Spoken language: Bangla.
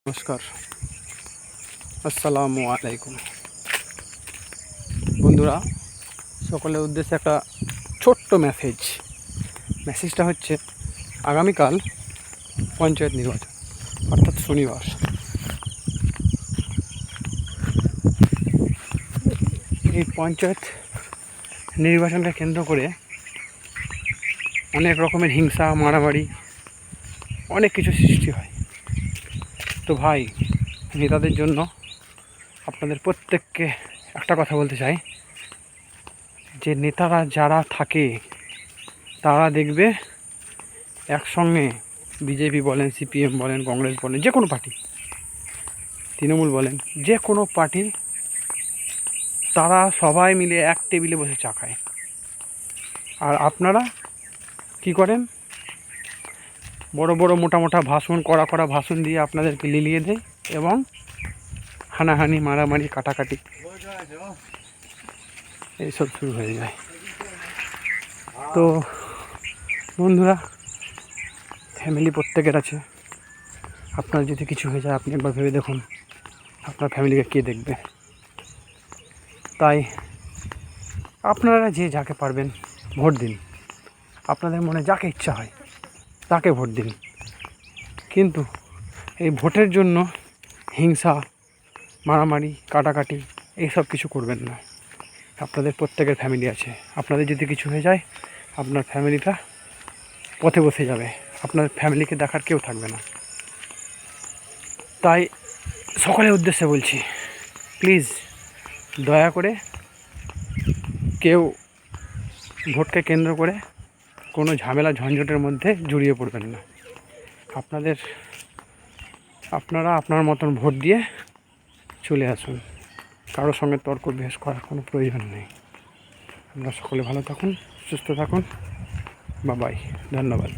নমস্কার, আসসালামু আলাইকুম বন্ধুরা। সকলের উদ্দেশ্যে একটা ছোট্ট মেসেজটা হচ্ছে আগামীকাল পঞ্চায়েত নির্বাচন, অর্থাৎ শনিবার। এই পঞ্চায়েত নির্বাচনকে কেন্দ্র করে অনেক রকমের হিংসা, মারামারি, অনেক কিছু সৃষ্টি হয়। তো ভাই, নেতাদের জন্য আপনাদের প্রত্যেককে একটা কথা বলতে চাই যে নেতারা যারা থাকে তারা দেখবে একসঙ্গে, বিজেপি বলেন, সিপিএম বলেন, কংগ্রেস বলেন, যে কোনো পার্টি, তৃণমূল বলেন, যে কোনো পার্টি, তারা সবাই মিলে এক টেবিলে বসে চা খায়। আর আপনারা কি করেন? বড় বড় মোটা ভাষণ, কড়া ভাষণ দিয়ে আপনাদেরকে লিলিয়ে দেয় এবং হানাহানি, মারামারি, কাটাকাটি এইসব শুরু হয়ে যায়। তো বন্ধুরা, ফ্যামিলি প্রত্যেকের আছে। আপনার যদি কিছু হয়ে যায়, আপনি একবার ভেবে দেখুন আপনার ফ্যামিলিকে কে দেখবে। তাই আপনারা যে যাকে পারবেন ভোট দিন, আপনাদের মনে যাকে ইচ্ছা হয় তাকে ভোট দিন, কিন্তু এই ভোটের জন্য হিংসা, মারামারি, কাটাকাটি এইসব কিছু করবেন না। আপনাদের প্রত্যেকের ফ্যামিলি আছে। আপনাদের যদি কিছু হয়ে যায়, আপনার ফ্যামিলিটা পথে বসে যাবে, আপনার ফ্যামিলিকে দেখার কেউ থাকবে না। তাই সকলের উদ্দেশ্যে বলছি, প্লিজ দয়া করে কেউ ভোটকে কেন্দ্র করে কোনো ঝামেলা ঝঞ্ঝটের মধ্যে জড়িয়ে পড়বেন না। আপনারা আপনার মতন ভোট দিয়ে চলে আসুন। কারোর সঙ্গে তর্ক বহস করার কোনো প্রয়োজন নেই। আপনারা সকলে ভালো থাকুন, সুস্থ থাকুন। বাই, ধন্যবাদ।